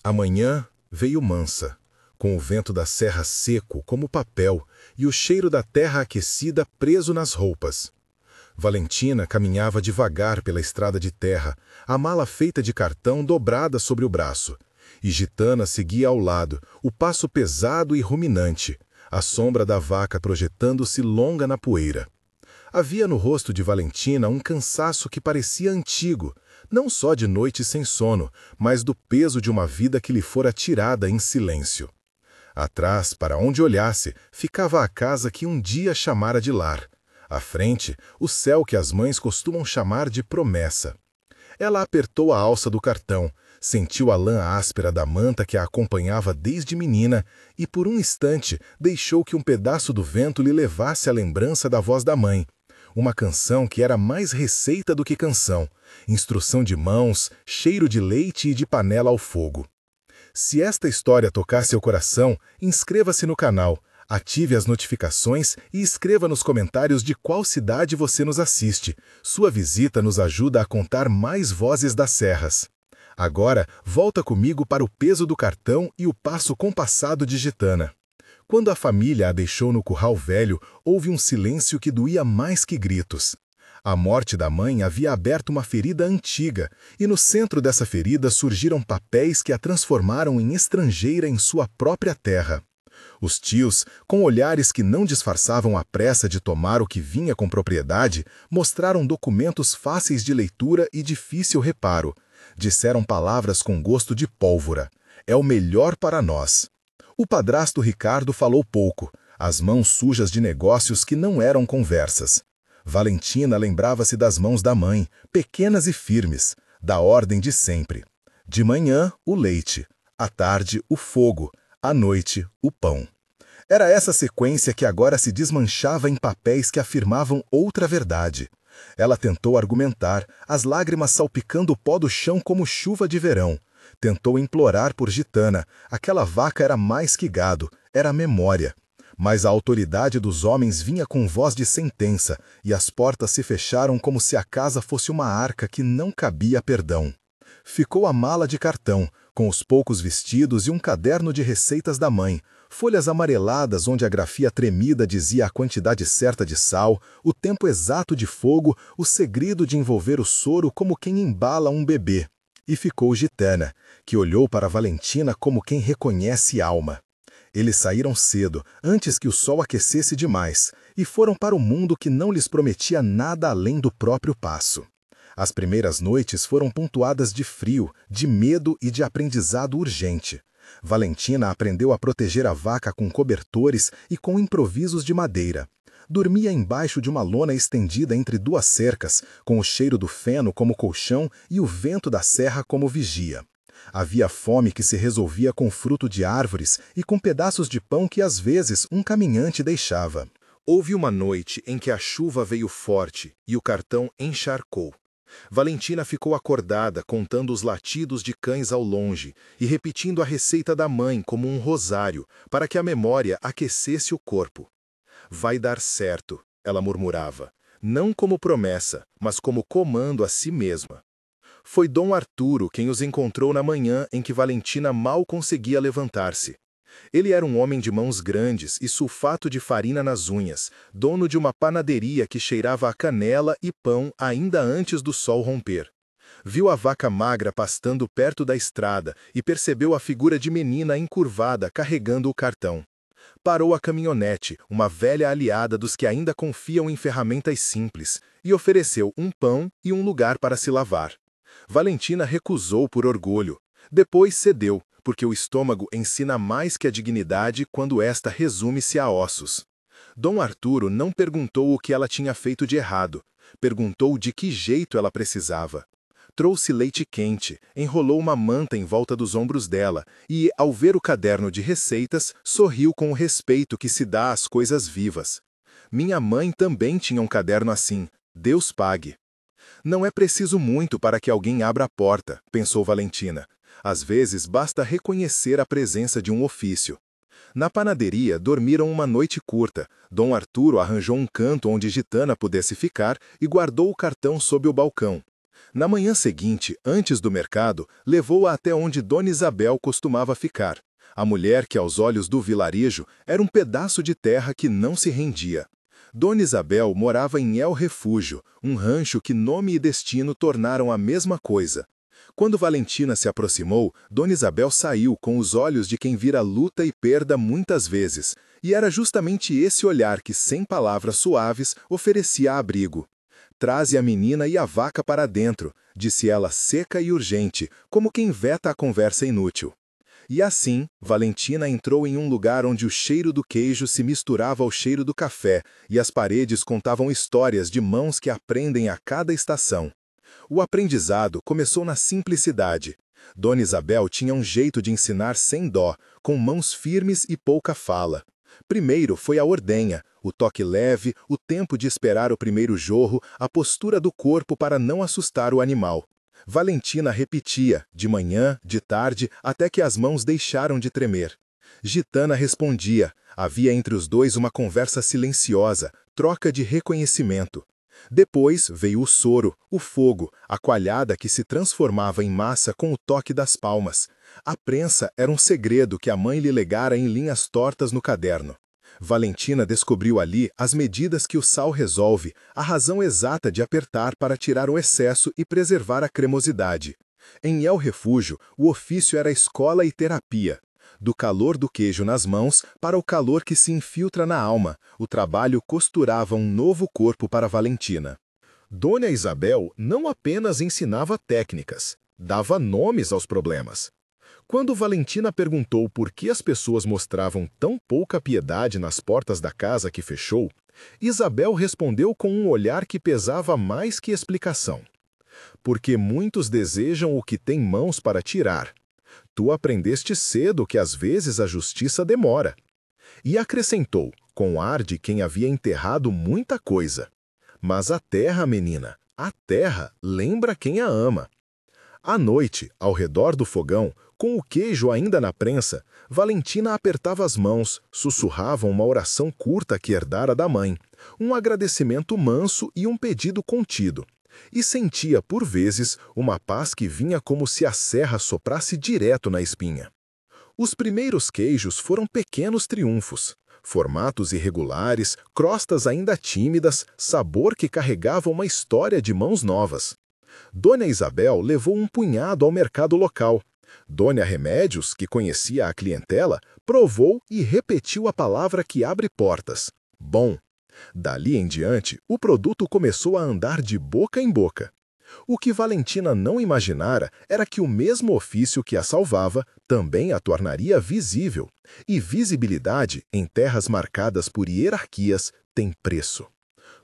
A manhã veio mansa, com o vento da serra seco como papel e o cheiro da terra aquecida preso nas roupas. Valentina caminhava devagar pela estrada de terra, a mala feita de cartão dobrada sobre o braço. E Gitana seguia ao lado, o passo pesado e ruminante, a sombra da vaca projetando-se longa na poeira. Havia no rosto de Valentina um cansaço que parecia antigo, não só de noites sem sono, mas do peso de uma vida que lhe fora tirada em silêncio. Atrás, para onde olhasse, ficava a casa que um dia chamara de lar. À frente, o céu que as mães costumam chamar de promessa. Ela apertou a alça do cartão, sentiu a lã áspera da manta que a acompanhava desde menina e, por um instante, deixou que um pedaço do vento lhe levasse a lembrança da voz da mãe. Uma canção que era mais receita do que canção, instrução de mãos, cheiro de leite e de panela ao fogo. Se esta história tocar seu coração, inscreva-se no canal, ative as notificações e escreva nos comentários de qual cidade você nos assiste. Sua visita nos ajuda a contar mais vozes das serras. Agora, volta comigo para o peso do cartão e o passo compassado de Gitana. Quando a família a deixou no curral velho, houve um silêncio que doía mais que gritos. A morte da mãe havia aberto uma ferida antiga, e no centro dessa ferida surgiram papéis que a transformaram em estrangeira em sua própria terra. Os tios, com olhares que não disfarçavam a pressa de tomar o que vinha com propriedade, mostraram documentos fáceis de leitura e difícil reparo. Disseram palavras com gosto de pólvora. É o melhor para nós. O padrasto Ricardo falou pouco, as mãos sujas de negócios que não eram conversas. Valentina lembrava-se das mãos da mãe, pequenas e firmes, da ordem de sempre. De manhã, o leite, à tarde, o fogo, à noite, o pão. Era essa sequência que agora se desmanchava em papéis que afirmavam outra verdade. Ela tentou argumentar, as lágrimas salpicando o pó do chão como chuva de verão. Tentou implorar por Gitana, aquela vaca era mais que gado, era memória. Mas a autoridade dos homens vinha com voz de sentença, e as portas se fecharam como se a casa fosse uma arca que não cabia perdão. Ficou a mala de cartão, com os poucos vestidos e um caderno de receitas da mãe, folhas amareladas onde a grafia tremida dizia a quantidade certa de sal, o tempo exato de fogo, o segredo de envolver o soro como quem embala um bebê. E ficou Gitana, que olhou para Valentina como quem reconhece alma. Eles saíram cedo, antes que o sol aquecesse demais, e foram para o mundo que não lhes prometia nada além do próprio passo. As primeiras noites foram pontuadas de frio, de medo e de aprendizado urgente. Valentina aprendeu a proteger a vaca com cobertores e com improvisos de madeira. Dormia embaixo de uma lona estendida entre duas cercas, com o cheiro do feno como colchão e o vento da serra como vigia. Havia fome que se resolvia com fruto de árvores e com pedaços de pão que às vezes um caminhante deixava. Houve uma noite em que a chuva veio forte e o cartão encharcou. Valentina ficou acordada contando os latidos de cães ao longe e repetindo a receita da mãe como um rosário, para que a memória aquecesse o corpo. Vai dar certo, ela murmurava, não como promessa, mas como comando a si mesma. Foi Dom Arturo quem os encontrou na manhã em que Valentina mal conseguia levantar-se. Ele era um homem de mãos grandes e sulfato de farina nas unhas, dono de uma panaderia que cheirava a canela e pão ainda antes do sol romper. Viu a vaca magra pastando perto da estrada e percebeu a figura de menina encurvada carregando o cartão. Parou a caminhonete, uma velha aliada dos que ainda confiam em ferramentas simples, e ofereceu um pão e um lugar para se lavar. Valentina recusou por orgulho. Depois cedeu, porque o estômago ensina mais que a dignidade quando esta resume-se a ossos. Dom Arturo não perguntou o que ela tinha feito de errado. Perguntou de que jeito ela precisava. Trouxe leite quente, enrolou uma manta em volta dos ombros dela e, ao ver o caderno de receitas, sorriu com o respeito que se dá às coisas vivas. Minha mãe também tinha um caderno assim. Deus pague. Não é preciso muito para que alguém abra a porta, pensou Valentina. Às vezes basta reconhecer a presença de um ofício. Na panaderia dormiram uma noite curta. Dom Arturo arranjou um canto onde Gitana pudesse ficar e guardou o cartão sob o balcão. Na manhã seguinte, antes do mercado, levou-a até onde Dona Isabel costumava ficar. A mulher que, aos olhos do vilarejo, era um pedaço de terra que não se rendia. Dona Isabel morava em El Refúgio, um rancho que nome e destino tornaram a mesma coisa. Quando Valentina se aproximou, Dona Isabel saiu com os olhos de quem vira luta e perda muitas vezes, e era justamente esse olhar que, sem palavras suaves, oferecia abrigo. "Traze a menina e a vaca para dentro", disse ela seca e urgente, como quem veta a conversa inútil. E assim, Valentina entrou em um lugar onde o cheiro do queijo se misturava ao cheiro do café, e as paredes contavam histórias de mãos que aprendem a cada estação. O aprendizado começou na simplicidade. Dona Isabel tinha um jeito de ensinar sem dó, com mãos firmes e pouca fala. Primeiro foi a ordenha, o toque leve, o tempo de esperar o primeiro jorro, a postura do corpo para não assustar o animal. Valentina repetia, de manhã, de tarde, até que as mãos deixaram de tremer. Gitana respondia. Havia entre os dois uma conversa silenciosa, troca de reconhecimento. Depois veio o soro, o fogo, a coalhada que se transformava em massa com o toque das palmas. A prensa era um segredo que a mãe lhe legara em linhas tortas no caderno. Valentina descobriu ali as medidas que o sal resolve, a razão exata de apertar para tirar o excesso e preservar a cremosidade. Em El Refúgio, o ofício era escola e terapia. Do calor do queijo nas mãos para o calor que se infiltra na alma, o trabalho costurava um novo corpo para Valentina. Dona Isabel não apenas ensinava técnicas, dava nomes aos problemas. Quando Valentina perguntou por que as pessoas mostravam tão pouca piedade nas portas da casa que fechou, Isabel respondeu com um olhar que pesava mais que explicação. Porque muitos desejam o que tem mãos para tirar. Tu aprendeste cedo que às vezes a justiça demora. E acrescentou, com ar de quem havia enterrado muita coisa. Mas a terra, menina, a terra lembra quem a ama. À noite, ao redor do fogão, com o queijo ainda na prensa, Valentina apertava as mãos, sussurrava uma oração curta que herdara da mãe, um agradecimento manso e um pedido contido. E sentia, por vezes, uma paz que vinha como se a serra soprasse direto na espinha. Os primeiros queijos foram pequenos triunfos. Formatos irregulares, crostas ainda tímidas, sabor que carregava uma história de mãos novas. Dona Isabel levou um punhado ao mercado local. Dona Remédios, que conhecia a clientela, provou e repetiu a palavra que abre portas. Bom. Dali em diante, o produto começou a andar de boca em boca. O que Valentina não imaginara era que o mesmo ofício que a salvava também a tornaria visível. E visibilidade, em terras marcadas por hierarquias, tem preço.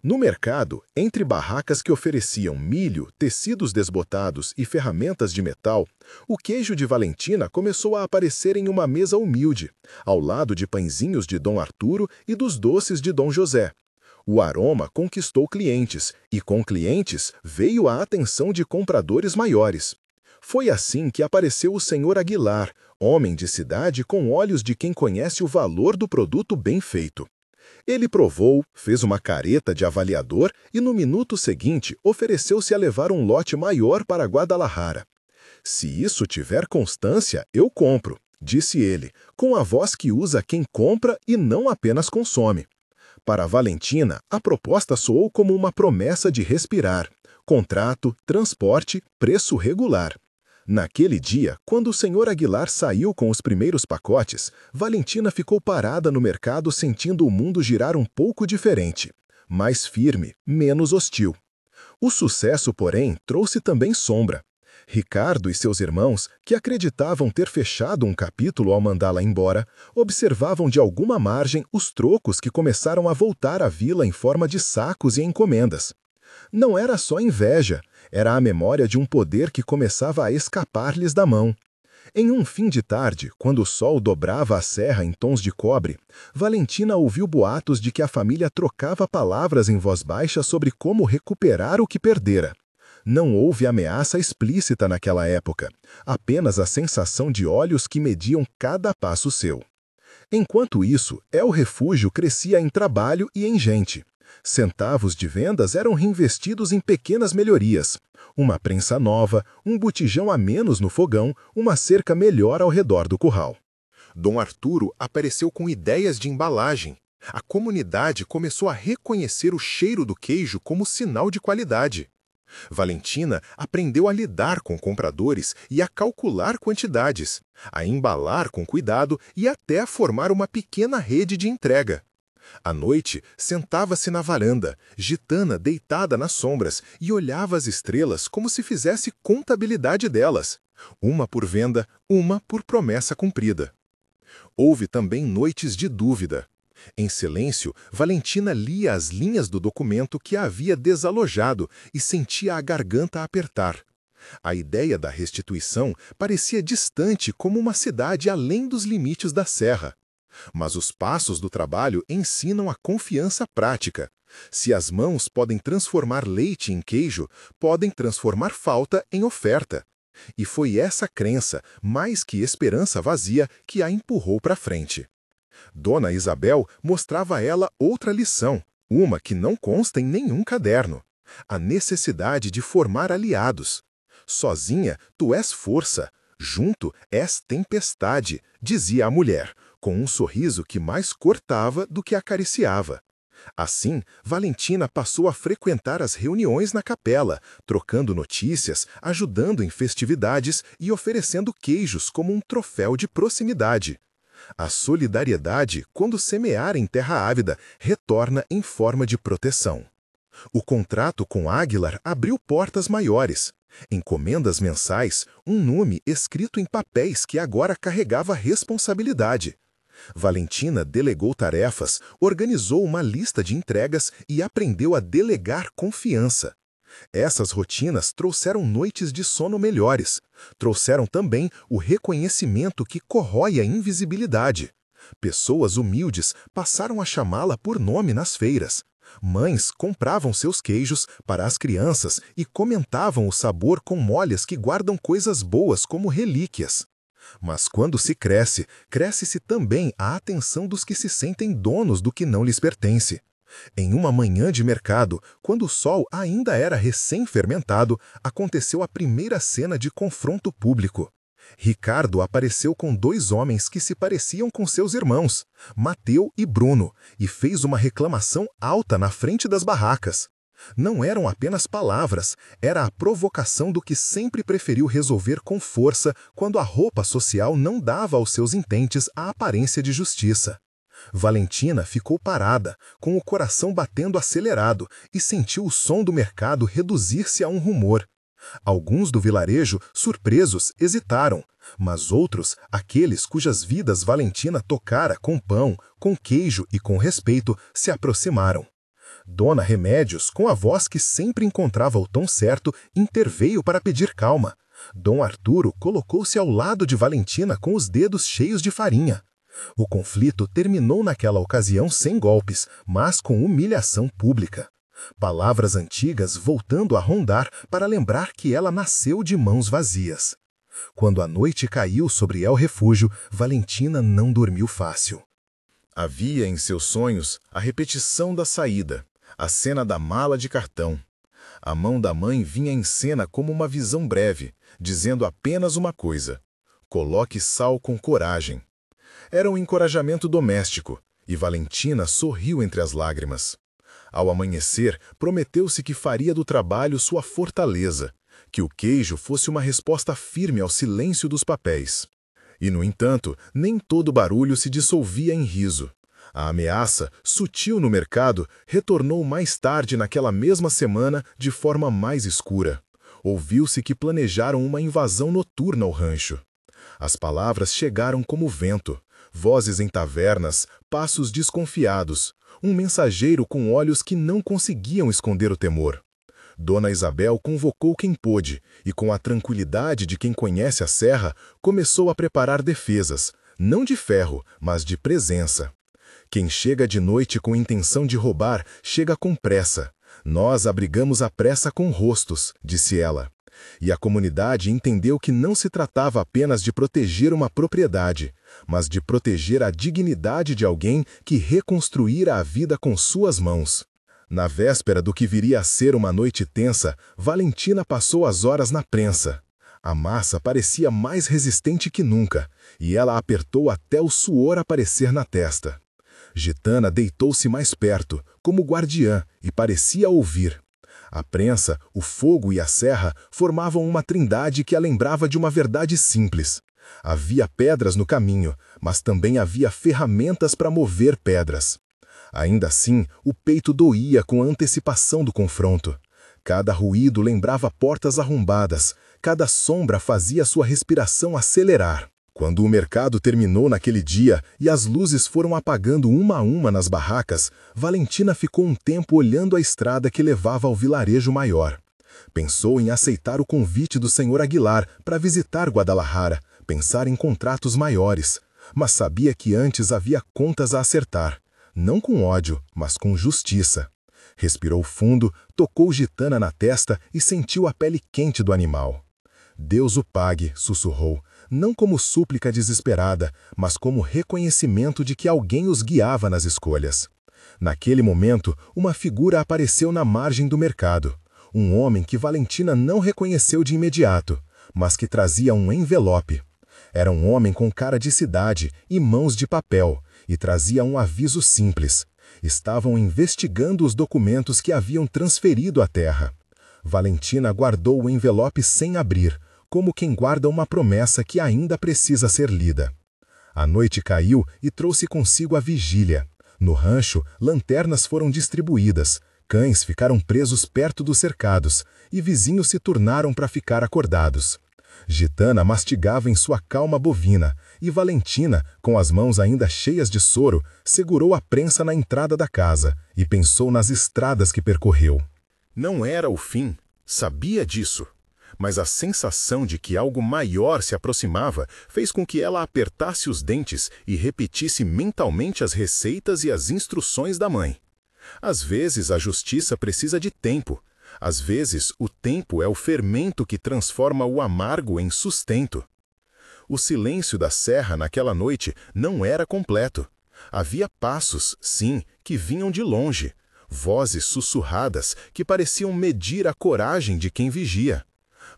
No mercado, entre barracas que ofereciam milho, tecidos desbotados e ferramentas de metal, o queijo de Valentina começou a aparecer em uma mesa humilde, ao lado de pãezinhos de Dom Arturo e dos doces de Dom José. O aroma conquistou clientes, e com clientes veio a atenção de compradores maiores. Foi assim que apareceu o senhor Aguilar, homem de cidade com olhos de quem conhece o valor do produto bem feito. Ele provou, fez uma careta de avaliador e no minuto seguinte ofereceu-se a levar um lote maior para Guadalajara. Se isso tiver constância, eu compro, disse ele, com a voz que usa quem compra e não apenas consome. Para Valentina, a proposta soou como uma promessa de respirar. Contrato, transporte, preço regular. Naquele dia, quando o senhor Aguilar saiu com os primeiros pacotes, Valentina ficou parada no mercado sentindo o mundo girar um pouco diferente. Mais firme, menos hostil. O sucesso, porém, trouxe também sombra. Ricardo e seus irmãos, que acreditavam ter fechado um capítulo ao mandá-la embora, observavam de alguma margem os trocos que começaram a voltar à vila em forma de sacos e encomendas. Não era só inveja, era a memória de um poder que começava a escapar-lhes da mão. Em um fim de tarde, quando o sol dobrava a serra em tons de cobre, Valentina ouviu boatos de que a família trocava palavras em voz baixa sobre como recuperar o que perdera. Não houve ameaça explícita naquela época, apenas a sensação de olhos que mediam cada passo seu. Enquanto isso, El Refúgio crescia em trabalho e em gente. Centavos de vendas eram reinvestidos em pequenas melhorias. Uma prensa nova, um botijão a menos no fogão, uma cerca melhor ao redor do curral. Dom Arturo apareceu com ideias de embalagem. A comunidade começou a reconhecer o cheiro do queijo como sinal de qualidade. Valentina aprendeu a lidar com compradores e a calcular quantidades, a embalar com cuidado e até a formar uma pequena rede de entrega. À noite, sentava-se na varanda, gitana deitada nas sombras, e olhava as estrelas como se fizesse contabilidade delas. Uma por venda, uma por promessa cumprida. Houve também noites de dúvida. Em silêncio, Valentina lia as linhas do documento que a havia desalojado e sentia a garganta apertar. A ideia da restituição parecia distante como uma cidade além dos limites da serra. Mas os passos do trabalho ensinam a confiança prática. Se as mãos podem transformar leite em queijo, podem transformar falta em oferta. E foi essa crença, mais que esperança vazia, que a empurrou para frente. Dona Isabel mostrava a ela outra lição, uma que não consta em nenhum caderno: a necessidade de formar aliados. Sozinha, tu és força, junto és tempestade, dizia a mulher, com um sorriso que mais cortava do que acariciava. Assim, Valentina passou a frequentar as reuniões na capela, trocando notícias, ajudando em festividades e oferecendo queijos como um troféu de proximidade. A solidariedade, quando semear em terra ávida, retorna em forma de proteção. O contrato com Aguilar abriu portas maiores. Encomendas mensais, um nome escrito em papéis que agora carregava responsabilidade. Valentina delegou tarefas, organizou uma lista de entregas e aprendeu a delegar confiança. Essas rotinas trouxeram noites de sono melhores. Trouxeram também o reconhecimento que corrói a invisibilidade. Pessoas humildes passaram a chamá-la por nome nas feiras. Mães compravam seus queijos para as crianças e comentavam o sabor com molhas que guardam coisas boas como relíquias. Mas quando se cresce, cresce-se também a atenção dos que se sentem donos do que não lhes pertence. Em uma manhã de mercado, quando o sol ainda era recém-fermentado, aconteceu a primeira cena de confronto público. Ricardo apareceu com dois homens que se pareciam com seus irmãos, Mateu e Bruno, e fez uma reclamação alta na frente das barracas. Não eram apenas palavras, era a provocação do que sempre preferiu resolver com força quando a roupa social não dava aos seus intentes a aparência de justiça. Valentina ficou parada, com o coração batendo acelerado, e sentiu o som do mercado reduzir-se a um rumor. Alguns do vilarejo, surpresos, hesitaram, mas outros, aqueles cujas vidas Valentina tocara com pão, com queijo e com respeito, se aproximaram. Dona Remédios, com a voz que sempre encontrava o tom certo, interveio para pedir calma. Dom Arturo colocou-se ao lado de Valentina com os dedos cheios de farinha. O conflito terminou naquela ocasião sem golpes, mas com humilhação pública. Palavras antigas voltando a rondar para lembrar que ela nasceu de mãos vazias. Quando a noite caiu sobre El Refúgio, Valentina não dormiu fácil. Havia em seus sonhos a repetição da saída, a cena da mala de cartão. A mão da mãe vinha em cena como uma visão breve, dizendo apenas uma coisa: coloque sal com coragem. Era um encorajamento doméstico, e Valentina sorriu entre as lágrimas. Ao amanhecer, prometeu-se que faria do trabalho sua fortaleza, que o queijo fosse uma resposta firme ao silêncio dos papéis. E, no entanto, nem todo barulho se dissolvia em riso. A ameaça, sutil no mercado, retornou mais tarde naquela mesma semana de forma mais escura. Ouviu-se que planejaram uma invasão noturna ao rancho. As palavras chegaram como vento. Vozes em tavernas, passos desconfiados, um mensageiro com olhos que não conseguiam esconder o temor. Dona Isabel convocou quem pôde e, com a tranquilidade de quem conhece a serra, começou a preparar defesas, não de ferro, mas de presença. Quem chega de noite com intenção de roubar, chega com pressa. Nós abrigamos a pressa com rostos, disse ela. E a comunidade entendeu que não se tratava apenas de proteger uma propriedade, mas de proteger a dignidade de alguém que reconstruíra a vida com suas mãos. Na véspera do que viria a ser uma noite tensa, Valentina passou as horas na prensa. A massa parecia mais resistente que nunca, e ela apertou até o suor aparecer na testa. Gitana deitou-se mais perto, como guardiã, e parecia ouvir. A prensa, o fogo e a serra formavam uma trindade que a lembrava de uma verdade simples. Havia pedras no caminho, mas também havia ferramentas para mover pedras. Ainda assim, o peito doía com a antecipação do confronto. Cada ruído lembrava portas arrombadas, cada sombra fazia sua respiração acelerar. Quando o mercado terminou naquele dia e as luzes foram apagando uma a uma nas barracas, Valentina ficou um tempo olhando a estrada que levava ao vilarejo maior. Pensou em aceitar o convite do Sr. Aguilar para visitar Guadalajara, pensar em contratos maiores, mas sabia que antes havia contas a acertar, não com ódio, mas com justiça. Respirou fundo, tocou Gitana na testa e sentiu a pele quente do animal. Deus o pague, sussurrou, não como súplica desesperada, mas como reconhecimento de que alguém os guiava nas escolhas. Naquele momento, uma figura apareceu na margem do mercado. Um homem que Valentina não reconheceu de imediato, mas que trazia um envelope. Era um homem com cara de cidade e mãos de papel, e trazia um aviso simples. Estavam investigando os documentos que haviam transferido à terra. Valentina guardou o envelope sem abrir, como quem guarda uma promessa que ainda precisa ser lida. A noite caiu e trouxe consigo a vigília. No rancho, lanternas foram distribuídas, cães ficaram presos perto dos cercados e vizinhos se turnaram para ficar acordados. Gitana mastigava em sua calma bovina e Valentina, com as mãos ainda cheias de soro, segurou a prensa na entrada da casa e pensou nas estradas que percorreu. Não era o fim, sabia disso. Mas a sensação de que algo maior se aproximava fez com que ela apertasse os dentes e repetisse mentalmente as receitas e as instruções da mãe. Às vezes a justiça precisa de tempo. Às vezes o tempo é o fermento que transforma o amargo em sustento. O silêncio da serra naquela noite não era completo. Havia passos, sim, que vinham de longe. Vozes sussurradas que pareciam medir a coragem de quem vigia.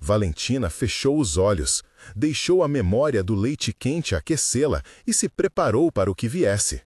Valentina fechou os olhos, deixou a memória do leite quente aquecê-la e se preparou para o que viesse.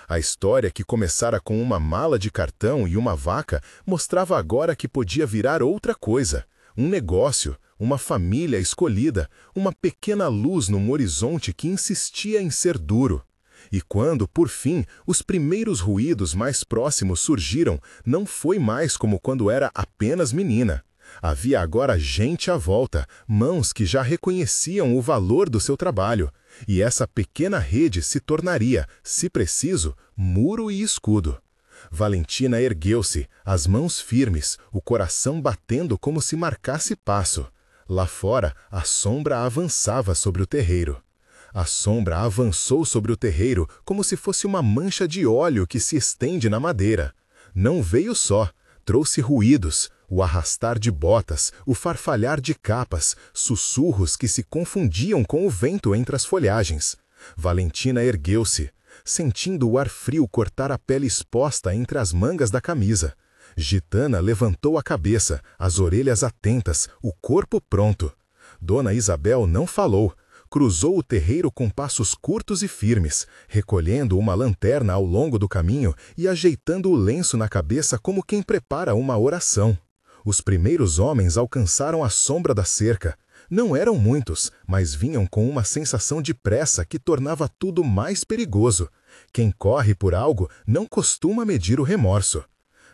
A história, que começara com uma mala de cartão e uma vaca, mostrava agora que podia virar outra coisa, um negócio, uma família escolhida, uma pequena luz num horizonte que insistia em ser duro. E quando, por fim, os primeiros ruídos mais próximos surgiram, não foi mais como quando era apenas menina. Havia agora gente à volta, mãos que já reconheciam o valor do seu trabalho, e essa pequena rede se tornaria, se preciso, muro e escudo. Valentina ergueu-se, as mãos firmes, o coração batendo como se marcasse passo. Lá fora, a sombra avançava sobre o terreiro. A sombra avançou sobre o terreiro como se fosse uma mancha de óleo que se estende na madeira. Não veio só, trouxe ruídos, o arrastar de botas, o farfalhar de capas, sussurros que se confundiam com o vento entre as folhagens. Valentina ergueu-se, sentindo o ar frio cortar a pele exposta entre as mangas da camisa. Gitana levantou a cabeça, as orelhas atentas, o corpo pronto. Dona Isabel não falou. Cruzou o terreiro com passos curtos e firmes, recolhendo uma lanterna ao longo do caminho e ajeitando o lenço na cabeça como quem prepara uma oração. Os primeiros homens alcançaram a sombra da cerca. Não eram muitos, mas vinham com uma sensação de pressa que tornava tudo mais perigoso. Quem corre por algo não costuma medir o remorso.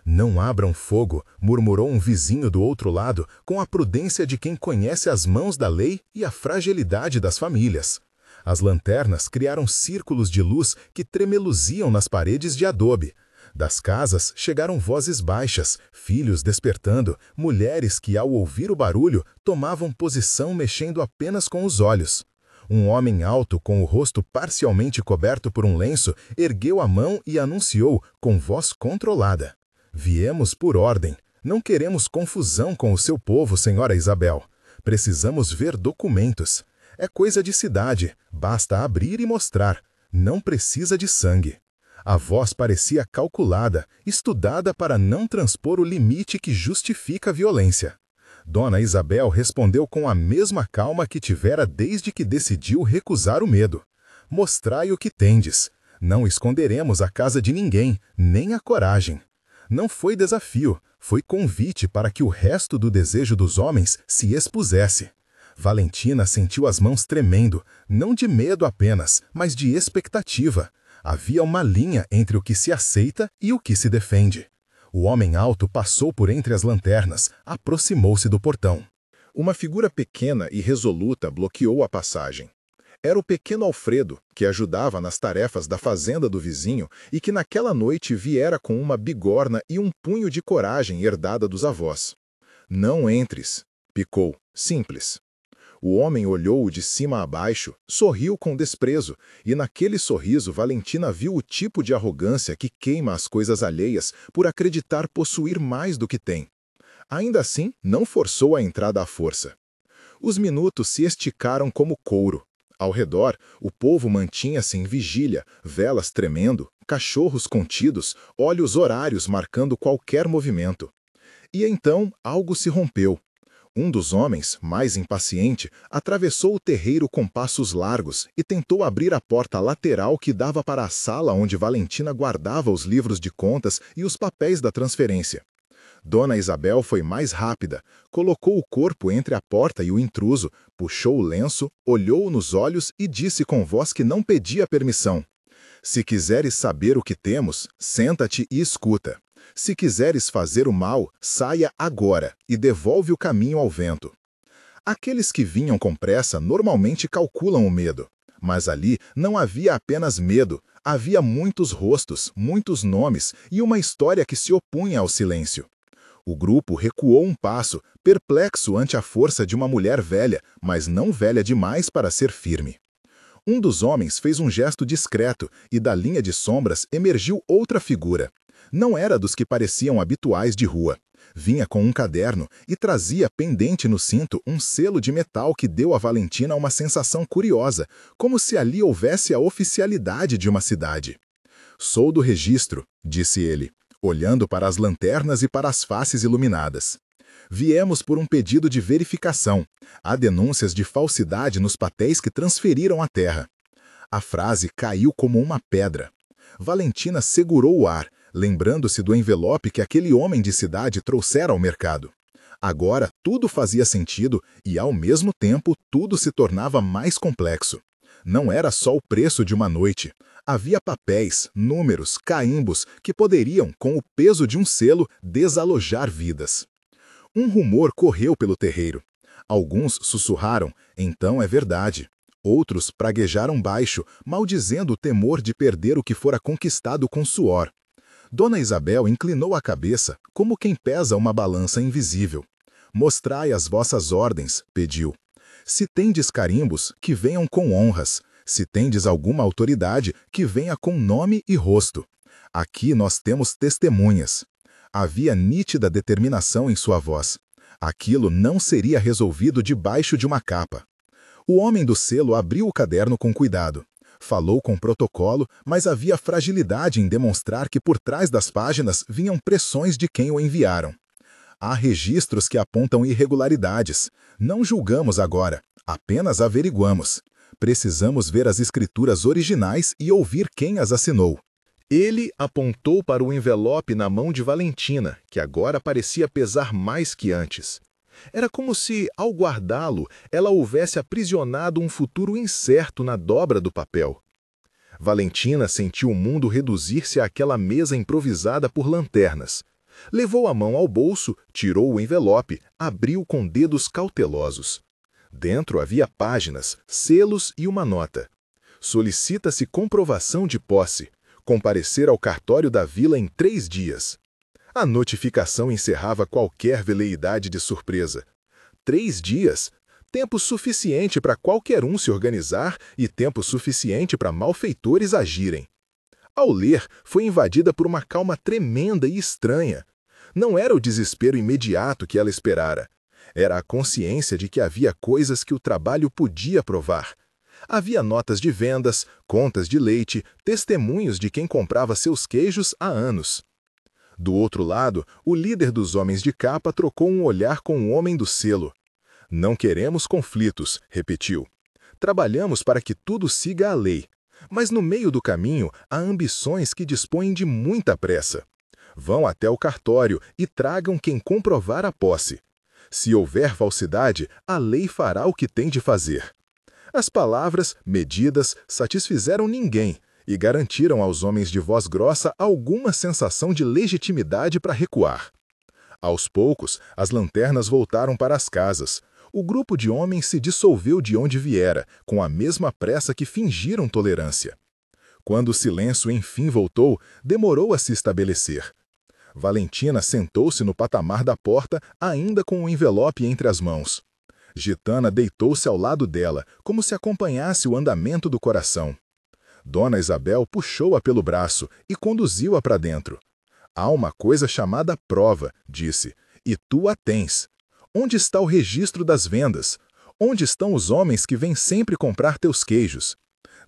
Não abram fogo, murmurou um vizinho do outro lado, com a prudência de quem conhece as mãos da lei e a fragilidade das famílias. As lanternas criaram círculos de luz que tremeluziam nas paredes de adobe. Das casas chegaram vozes baixas, filhos despertando, mulheres que, ao ouvir o barulho, tomavam posição mexendo apenas com os olhos. Um homem alto, com o rosto parcialmente coberto por um lenço, ergueu a mão e anunciou, com voz controlada: "Viemos por ordem. Não queremos confusão com o seu povo, senhora Isabel. Precisamos ver documentos. É coisa de cidade, basta abrir e mostrar. Não precisa de sangue." A voz parecia calculada, estudada para não transpor o limite que justifica a violência. Dona Isabel respondeu com a mesma calma que tivera desde que decidiu recusar o medo. Mostrai o que tendes. Não esconderemos a casa de ninguém, nem a coragem. Não foi desafio, foi convite para que o resto do desejo dos homens se expusesse. Valentina sentiu as mãos tremendo, não de medo apenas, mas de expectativa. Havia uma linha entre o que se aceita e o que se defende. O homem alto passou por entre as lanternas, aproximou-se do portão. Uma figura pequena e resoluta bloqueou a passagem. Era o pequeno Alfredo, que ajudava nas tarefas da fazenda do vizinho e que naquela noite viera com uma bigorna e um punho de coragem herdada dos avós. Não entres, picou, simples. O homem olhou-o de cima a baixo, sorriu com desprezo, e naquele sorriso Valentina viu o tipo de arrogância que queima as coisas alheias por acreditar possuir mais do que tem. Ainda assim, não forçou a entrada à força. Os minutos se esticaram como couro. Ao redor, o povo mantinha-se em vigília, velas tremendo, cachorros contidos, olhos horários marcando qualquer movimento. E então algo se rompeu. Um dos homens, mais impaciente, atravessou o terreiro com passos largos e tentou abrir a porta lateral que dava para a sala onde Valentina guardava os livros de contas e os papéis da transferência. Dona Isabel foi mais rápida, colocou o corpo entre a porta e o intruso, puxou o lenço, olhou-o nos olhos e disse com voz que não pedia permissão: "Se quiseres saber o que temos, senta-te e escuta. Se quiseres fazer o mal, saia agora e devolve o caminho ao vento." Aqueles que vinham com pressa normalmente calculam o medo. Mas ali não havia apenas medo, havia muitos rostos, muitos nomes e uma história que se opunha ao silêncio. O grupo recuou um passo, perplexo ante a força de uma mulher velha, mas não velha demais para ser firme. Um dos homens fez um gesto discreto e da linha de sombras emergiu outra figura. Não era dos que pareciam habituais de rua. Vinha com um caderno e trazia pendente no cinto um selo de metal que deu a Valentina uma sensação curiosa, como se ali houvesse a oficialidade de uma cidade. "Sou do registro", disse ele, olhando para as lanternas e para as faces iluminadas. "Viemos por um pedido de verificação. Há denúncias de falsidade nos papéis que transferiram a terra." A frase caiu como uma pedra. Valentina segurou o ar, lembrando-se do envelope que aquele homem de cidade trouxera ao mercado. Agora tudo fazia sentido e, ao mesmo tempo, tudo se tornava mais complexo. Não era só o preço de uma noite. Havia papéis, números, caimbos que poderiam, com o peso de um selo, desalojar vidas. Um rumor correu pelo terreiro. Alguns sussurraram: "Então é verdade." Outros praguejaram baixo, maldizendo o temor de perder o que fora conquistado com suor. Dona Isabel inclinou a cabeça, como quem pesa uma balança invisível. "Mostrai as vossas ordens", pediu. "Se tendes carimbos, que venham com honras. Se tendes alguma autoridade, que venha com nome e rosto. Aqui nós temos testemunhas." Havia nítida determinação em sua voz. Aquilo não seria resolvido debaixo de uma capa. O homem do selo abriu o caderno com cuidado. Falou com protocolo, mas havia fragilidade em demonstrar que por trás das páginas vinham pressões de quem o enviaram. "Há registros que apontam irregularidades. Não julgamos agora, apenas averiguamos. Precisamos ver as escrituras originais e ouvir quem as assinou." Ele apontou para o envelope na mão de Valentina, que agora parecia pesar mais que antes. Era como se, ao guardá-lo, ela houvesse aprisionado um futuro incerto na dobra do papel. Valentina sentiu o mundo reduzir-se àquela mesa improvisada por lanternas. Levou a mão ao bolso, tirou o envelope, abriu com dedos cautelosos. Dentro havia páginas, selos e uma nota. "Solicita-se comprovação de posse. Comparecer ao cartório da vila em 3 dias." A notificação encerrava qualquer veleidade de surpresa. 3 dias? Tempo suficiente para qualquer um se organizar e tempo suficiente para malfeitores agirem. Ao ler, foi invadida por uma calma tremenda e estranha. Não era o desespero imediato que ela esperara. Era a consciência de que havia coisas que o trabalho podia provar. Havia notas de vendas, contas de leite, testemunhos de quem comprava seus queijos há anos. Do outro lado, o líder dos homens de capa trocou um olhar com o homem do selo. Não queremos conflitos, repetiu. Trabalhamos para que tudo siga a lei. Mas no meio do caminho há ambições que dispõem de muita pressa. Vão até o cartório e tragam quem comprovar a posse. Se houver falsidade, a lei fará o que tem de fazer. As palavras, medidas, satisfizeram ninguém e garantiram aos homens de voz grossa alguma sensação de legitimidade para recuar. Aos poucos, as lanternas voltaram para as casas. O grupo de homens se dissolveu de onde viera, com a mesma pressa que fingiram tolerância. Quando o silêncio enfim voltou, demorou a se estabelecer. Valentina sentou-se no patamar da porta, ainda com o envelope entre as mãos. Gitana deitou-se ao lado dela, como se acompanhasse o andamento do coração. Dona Isabel puxou-a pelo braço e conduziu-a para dentro. Há uma coisa chamada prova, disse, e tu a tens. Onde está o registro das vendas? Onde estão os homens que vêm sempre comprar teus queijos?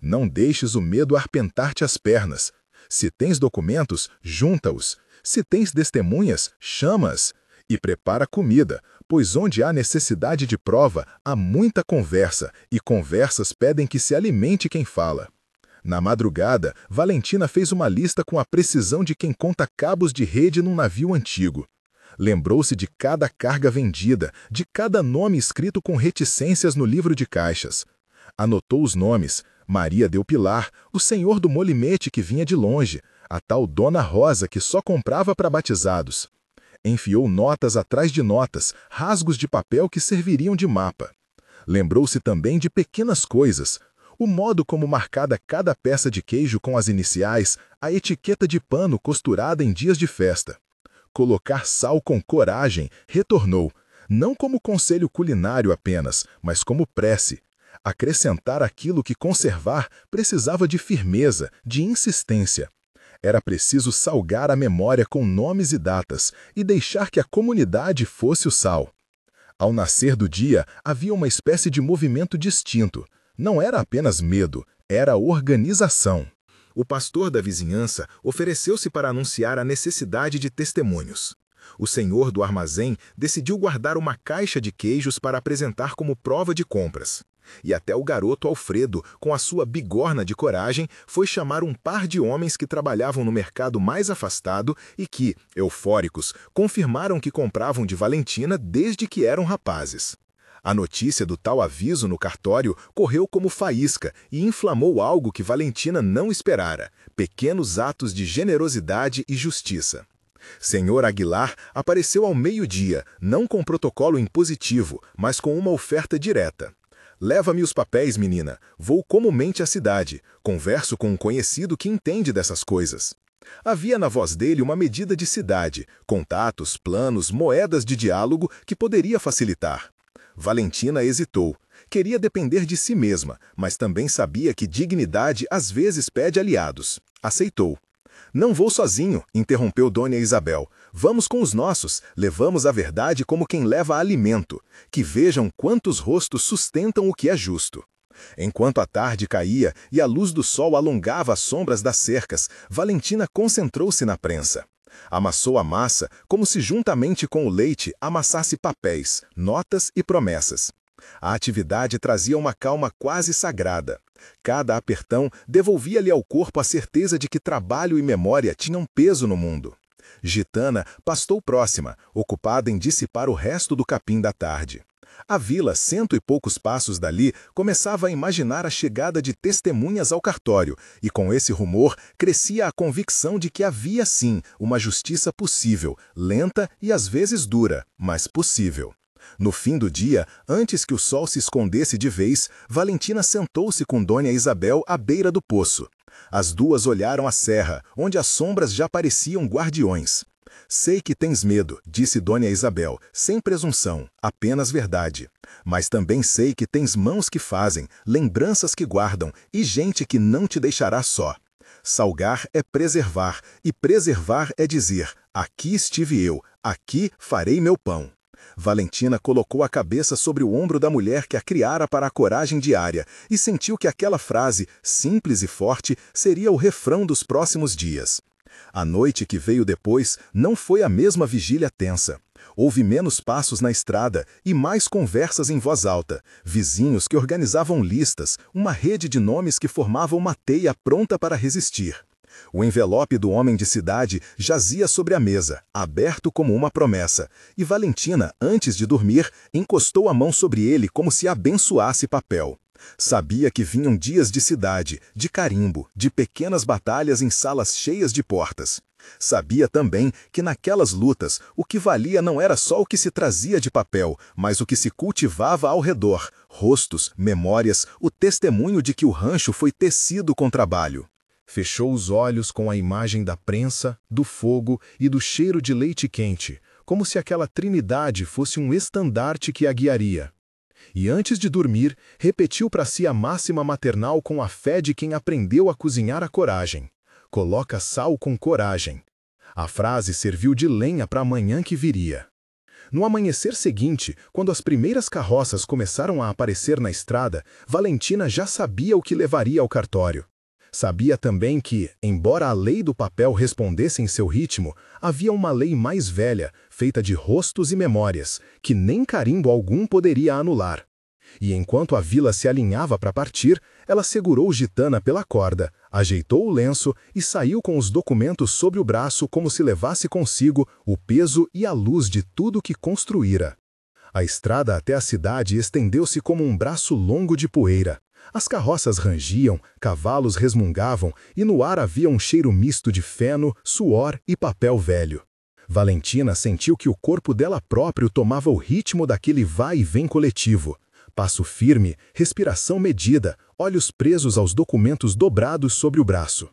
Não deixes o medo arpentar-te as pernas. Se tens documentos, junta-os. Se tens testemunhas, chama-as. E prepara comida, pois onde há necessidade de prova, há muita conversa, e conversas pedem que se alimente quem fala. Na madrugada, Valentina fez uma lista com a precisão de quem conta cabos de rede num navio antigo. Lembrou-se de cada carga vendida, de cada nome escrito com reticências no livro de caixas. Anotou os nomes: Maria Del Pilar, o senhor do molimete que vinha de longe, a tal Dona Rosa que só comprava para batizados. Enfiou notas atrás de notas, rasgos de papel que serviriam de mapa. Lembrou-se também de pequenas coisas: o modo como marcada cada peça de queijo com as iniciais, a etiqueta de pano costurada em dias de festa. Colocar sal com coragem, retornou, não como conselho culinário apenas, mas como prece. Acrescentar aquilo que conservar precisava de firmeza, de insistência. Era preciso salgar a memória com nomes e datas e deixar que a comunidade fosse o sal. Ao nascer do dia, havia uma espécie de movimento distinto. Não era apenas medo, era organização. O pastor da vizinhança ofereceu-se para anunciar a necessidade de testemunhos. O senhor do armazém decidiu guardar uma caixa de queijos para apresentar como prova de compras. E até o garoto Alfredo, com a sua bigorna de coragem, foi chamar um par de homens que trabalhavam no mercado mais afastado e que, eufóricos, confirmaram que compravam de Valentina desde que eram rapazes. A notícia do tal aviso no cartório correu como faísca e inflamou algo que Valentina não esperara: pequenos atos de generosidade e justiça. Senhor Aguilar apareceu ao meio-dia, não com protocolo impositivo, mas com uma oferta direta. Leva-me os papéis, menina. Vou comumente à cidade. Converso com um conhecido que entende dessas coisas. Havia na voz dele uma medida de cidade, contatos, planos, moedas de diálogo que poderia facilitar. Valentina hesitou. Queria depender de si mesma, mas também sabia que dignidade às vezes pede aliados. Aceitou. Não vou sozinho, interrompeu Dona Isabel. Vamos com os nossos, levamos a verdade como quem leva alimento. Que vejam quantos rostos sustentam o que é justo. Enquanto a tarde caía e a luz do sol alongava as sombras das cercas, Valentina concentrou-se na prensa. Amassou a massa como se juntamente com o leite amassasse papéis, notas e promessas. A atividade trazia uma calma quase sagrada. Cada apertão devolvia-lhe ao corpo a certeza de que trabalho e memória tinham peso no mundo. Gitana pastou próxima, ocupada em dissipar o resto do capim da tarde. A vila, 100 e poucos passos dali, começava a imaginar a chegada de testemunhas ao cartório, e com esse rumor crescia a convicção de que havia sim uma justiça possível, lenta e às vezes dura, mas possível. No fim do dia, antes que o sol se escondesse de vez, Valentina sentou-se com Dona Isabel à beira do poço. As duas olharam a serra, onde as sombras já pareciam guardiões. Sei que tens medo, disse Dona Isabel, sem presunção, apenas verdade. Mas também sei que tens mãos que fazem, lembranças que guardam e gente que não te deixará só. Salgar é preservar, e preservar é dizer: aqui estive eu, aqui farei meu pão. Valentina colocou a cabeça sobre o ombro da mulher que a criara para a coragem diária e sentiu que aquela frase, simples e forte, seria o refrão dos próximos dias. A noite que veio depois não foi a mesma vigília tensa. Houve menos passos na estrada e mais conversas em voz alta, vizinhos que organizavam listas, uma rede de nomes que formavam uma teia pronta para resistir. O envelope do homem de cidade jazia sobre a mesa, aberto como uma promessa, e Valentina, antes de dormir, encostou a mão sobre ele como se abençoasse papel. Sabia que vinham dias de cidade, de carimbo, de pequenas batalhas em salas cheias de portas. Sabia também que naquelas lutas o que valia não era só o que se trazia de papel, mas o que se cultivava ao redor, rostos, memórias, o testemunho de que o rancho foi tecido com trabalho. Fechou os olhos com a imagem da prensa, do fogo e do cheiro de leite quente, como se aquela trindade fosse um estandarte que a guiaria. E antes de dormir, repetiu para si a máxima maternal com a fé de quem aprendeu a cozinhar a coragem. Coloca sal com coragem. A frase serviu de lenha para a manhã que viria. No amanhecer seguinte, quando as primeiras carroças começaram a aparecer na estrada, Valentina já sabia o que levaria ao cartório. Sabia também que, embora a lei do papel respondesse em seu ritmo, havia uma lei mais velha, feita de rostos e memórias, que nem carimbo algum poderia anular. E enquanto a vila se alinhava para partir, ela segurou Gitana pela corda, ajeitou o lenço e saiu com os documentos sobre o braço como se levasse consigo o peso e a luz de tudo que construíra. A estrada até a cidade estendeu-se como um braço longo de poeira. As carroças rangiam, cavalos resmungavam e no ar havia um cheiro misto de feno, suor e papel velho. Valentina sentiu que o corpo dela próprio tomava o ritmo daquele vai e vem coletivo. Passo firme, respiração medida, olhos presos aos documentos dobrados sobre o braço.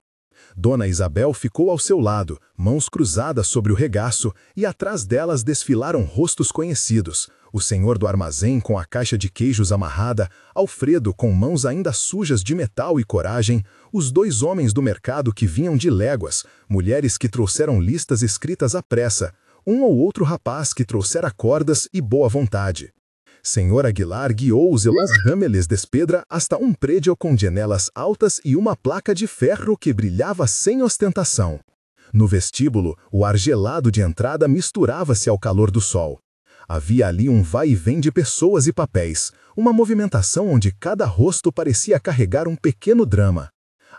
Dona Isabel ficou ao seu lado, mãos cruzadas sobre o regaço, e atrás delas desfilaram rostos conhecidos. O senhor do armazém com a caixa de queijos amarrada, Alfredo com mãos ainda sujas de metal e coragem, os dois homens do mercado que vinham de léguas, mulheres que trouxeram listas escritas à pressa, um ou outro rapaz que trouxera cordas e boa vontade. Senhor Aguilar guiou-os pelas rameles de pedra hasta um prédio com janelas altas e uma placa de ferro que brilhava sem ostentação. No vestíbulo, o ar gelado de entrada misturava-se ao calor do sol. Havia ali um vai e vem de pessoas e papéis, uma movimentação onde cada rosto parecia carregar um pequeno drama.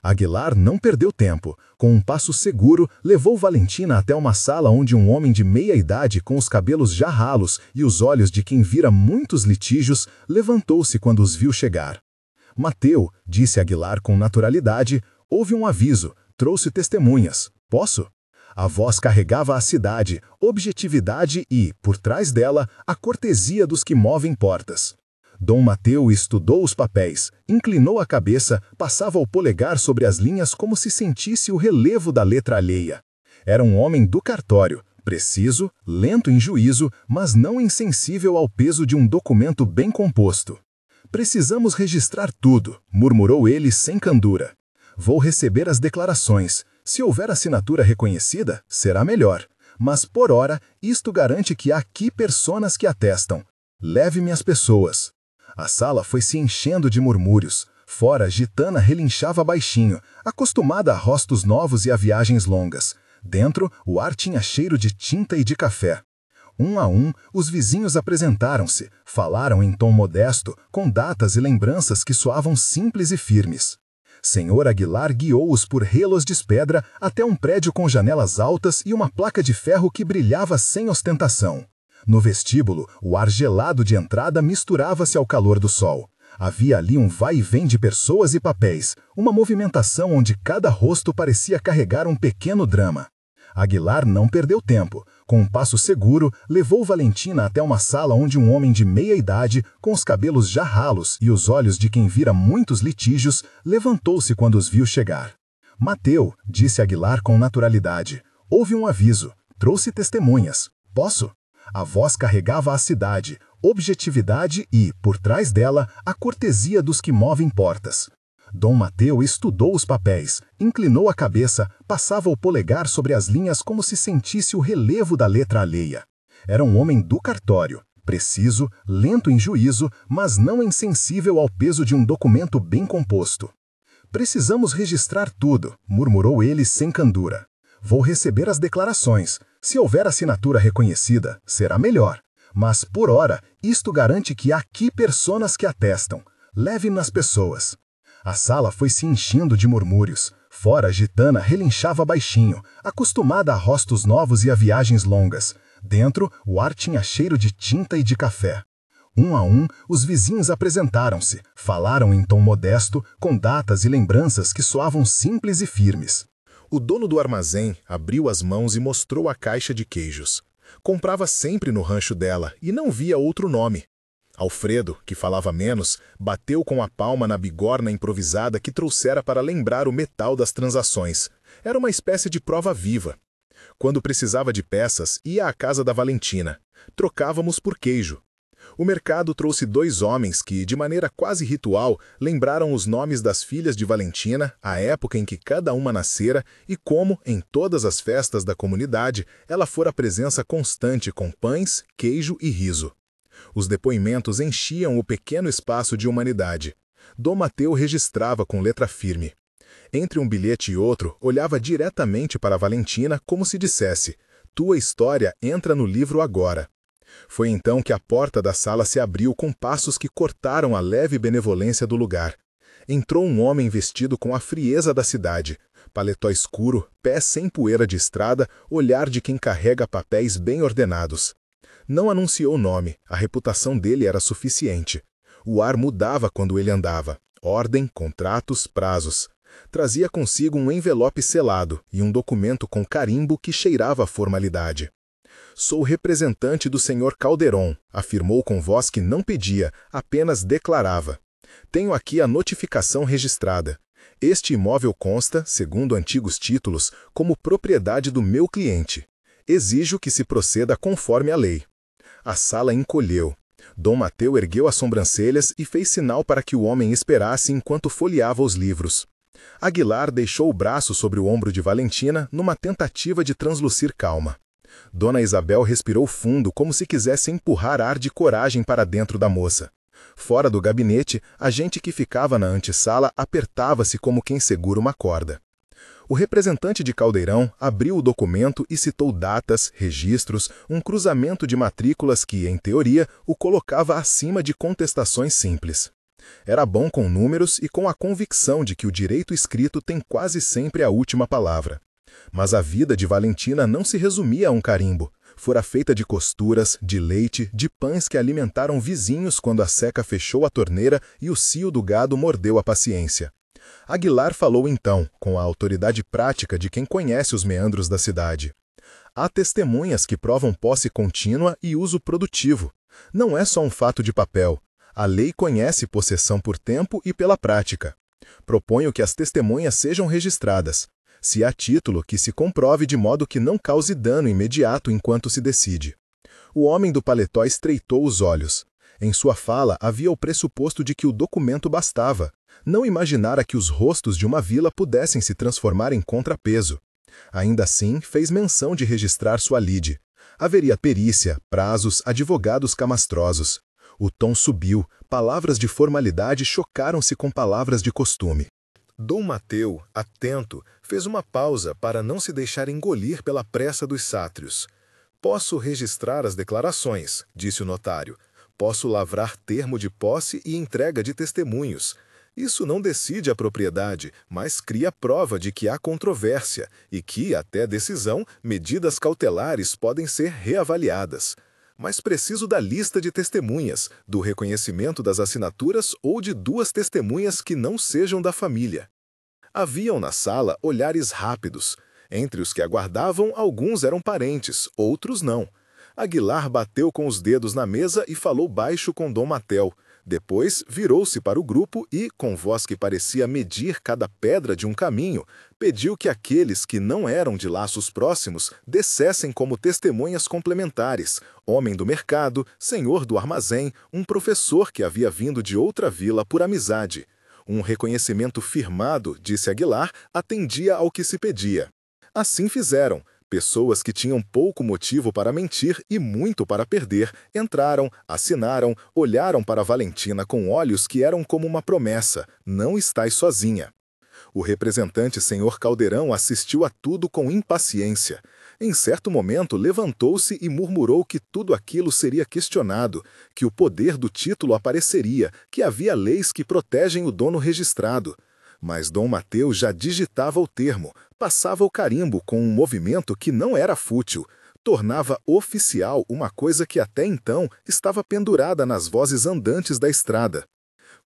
Aguilar não perdeu tempo. Com um passo seguro, levou Valentina até uma sala onde um homem de meia-idade, com os cabelos já ralos e os olhos de quem vira muitos litígios, levantou-se quando os viu chegar. Mateu, disse Aguilar com naturalidade, houve um aviso, trouxe testemunhas. Posso? A voz carregava a cidade, objetividade e, por trás dela, a cortesia dos que movem portas. Dom Mateu estudou os papéis, inclinou a cabeça, passava o polegar sobre as linhas como se sentisse o relevo da letra alheia. Era um homem do cartório, preciso, lento em juízo, mas não insensível ao peso de um documento bem composto. Precisamos registrar tudo, murmurou ele sem candura. Vou receber as declarações. Se houver assinatura reconhecida, será melhor. Mas, por ora, isto garante que há aqui personas que atestam. Leve-me as pessoas. A sala foi se enchendo de murmúrios. Fora, Gitana relinchava baixinho, acostumada a rostos novos e a viagens longas. Dentro, o ar tinha cheiro de tinta e de café. Um a um, os vizinhos apresentaram-se, falaram em tom modesto, com datas e lembranças que soavam simples e firmes. Senhor Aguilar guiou-os por relos de pedra até um prédio com janelas altas e uma placa de ferro que brilhava sem ostentação. No vestíbulo, o ar gelado de entrada misturava-se ao calor do sol. Havia ali um vai e vem de pessoas e papéis, uma movimentação onde cada rosto parecia carregar um pequeno drama. Aguilar não perdeu tempo. Com um passo seguro, levou Valentina até uma sala onde um homem de meia-idade, com os cabelos já ralos e os olhos de quem vira muitos litígios, levantou-se quando os viu chegar. Mateu, disse Aguilar com naturalidade. Houve um aviso. Trouxe testemunhas. Posso? A voz carregava a cidade, objetividade e, por trás dela, a cortesia dos que movem portas. Dom Mateu estudou os papéis, inclinou a cabeça, passava o polegar sobre as linhas como se sentisse o relevo da letra alheia. Era um homem do cartório, preciso, lento em juízo, mas não insensível ao peso de um documento bem composto. Precisamos registrar tudo, murmurou ele sem candura. Vou receber as declarações. Se houver assinatura reconhecida, será melhor. Mas, por ora, isto garante que há aqui personas que atestam. Leve nas pessoas. A sala foi se enchendo de murmúrios. Fora, Gitana relinchava baixinho, acostumada a rostos novos e a viagens longas. Dentro, o ar tinha cheiro de tinta e de café. Um a um, os vizinhos apresentaram-se, falaram em tom modesto, com datas e lembranças que soavam simples e firmes. O dono do armazém abriu as mãos e mostrou a caixa de queijos. Comprava sempre no rancho dela e não via outro nome. Alfredo, que falava menos, bateu com a palma na bigorna improvisada que trouxera para lembrar o metal das transações. Era uma espécie de prova viva. Quando precisava de peças, ia à casa da Valentina. Trocávamos por queijo. O mercado trouxe 2 homens que, de maneira quase ritual, lembraram os nomes das filhas de Valentina, a época em que cada uma nascera e como, em todas as festas da comunidade, ela fora presença constante com pães, queijo e riso. Os depoimentos enchiam o pequeno espaço de humanidade. Dom Mateu registrava com letra firme. Entre um bilhete e outro, olhava diretamente para Valentina como se dissesse: tua história entra no livro agora. Foi então que a porta da sala se abriu com passos que cortaram a leve benevolência do lugar. Entrou um homem vestido com a frieza da cidade. Paletó escuro, pé sem poeira de estrada, olhar de quem carrega papéis bem ordenados. Não anunciou nome, a reputação dele era suficiente. O ar mudava quando ele andava. Ordem, contratos, prazos. Trazia consigo um envelope selado e um documento com carimbo que cheirava a formalidade. Sou representante do Sr. Calderon, afirmou com voz que não pedia, apenas declarava. Tenho aqui a notificação registrada. Este imóvel consta, segundo antigos títulos, como propriedade do meu cliente. Exijo que se proceda conforme a lei. A sala encolheu. Dom Mateu ergueu as sobrancelhas e fez sinal para que o homem esperasse enquanto folheava os livros. Aguilar deixou o braço sobre o ombro de Valentina numa tentativa de translucir calma. Dona Isabel respirou fundo como se quisesse empurrar ar de coragem para dentro da moça. Fora do gabinete, a gente que ficava na antessala apertava-se como quem segura uma corda. O representante de Caldeirão abriu o documento e citou datas, registros, um cruzamento de matrículas que, em teoria, o colocava acima de contestações simples. Era bom com números e com a convicção de que o direito escrito tem quase sempre a última palavra. Mas a vida de Valentina não se resumia a um carimbo. Fora feita de costuras, de leite, de pães que alimentaram vizinhos quando a seca fechou a torneira e o cio do gado mordeu a paciência. Aguilar falou então, com a autoridade prática de quem conhece os meandros da cidade. Há testemunhas que provam posse contínua e uso produtivo. Não é só um fato de papel. A lei conhece possessão por tempo e pela prática. Proponho que as testemunhas sejam registradas. Se há título, que se comprove de modo que não cause dano imediato enquanto se decide. O homem do paletó estreitou os olhos. Em sua fala havia o pressuposto de que o documento bastava. Não imaginara que os rostos de uma vila pudessem se transformar em contrapeso. Ainda assim, fez menção de registrar sua lide. Haveria perícia, prazos, advogados camastrosos. O tom subiu, palavras de formalidade chocaram-se com palavras de costume. Dom Mateu, atento, fez uma pausa para não se deixar engolir pela pressa dos sátrios. Posso registrar as declarações, disse o notário. Posso lavrar termo de posse e entrega de testemunhos. Isso não decide a propriedade, mas cria prova de que há controvérsia e que, até decisão, medidas cautelares podem ser reavaliadas. Mas preciso da lista de testemunhas, do reconhecimento das assinaturas ou de 2 testemunhas que não sejam da família. Haviam na sala olhares rápidos. Entre os que aguardavam, alguns eram parentes, outros não. Aguilar bateu com os dedos na mesa e falou baixo com Dom Matel. Depois virou-se para o grupo e, com voz que parecia medir cada pedra de um caminho, pediu que aqueles que não eram de laços próximos descessem como testemunhas complementares, homem do mercado, senhor do armazém, um professor que havia vindo de outra vila por amizade. Um reconhecimento firmado, disse Aguilar, atendia ao que se pedia. Assim fizeram. Pessoas que tinham pouco motivo para mentir e muito para perder entraram, assinaram, olharam para Valentina com olhos que eram como uma promessa: não estás sozinha. O representante senhor Caldeirão assistiu a tudo com impaciência. Em certo momento, levantou-se e murmurou que tudo aquilo seria questionado, que o poder do título apareceria, que havia leis que protegem o dono registrado. Mas Dom Mateus já digitava o termo, passava o carimbo com um movimento que não era fútil, tornava oficial uma coisa que até então estava pendurada nas vozes andantes da estrada.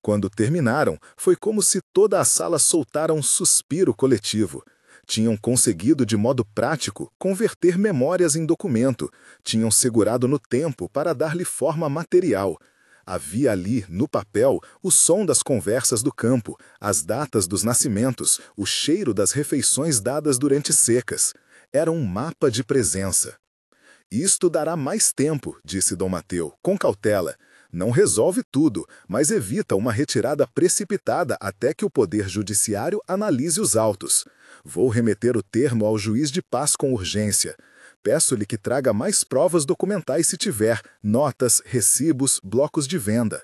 Quando terminaram, foi como se toda a sala soltara um suspiro coletivo. Tinham conseguido de modo prático converter memórias em documento, tinham segurado no tempo para dar-lhe forma material. Havia ali, no papel, o som das conversas do campo, as datas dos nascimentos, o cheiro das refeições dadas durante secas. Era um mapa de presença. Isto dará mais tempo, disse Dom Mateu, com cautela. Não resolve tudo, mas evita uma retirada precipitada até que o Poder Judiciário analise os autos. Vou remeter o termo ao juiz de paz com urgência. Peço-lhe que traga mais provas documentais se tiver, notas, recibos, blocos de venda.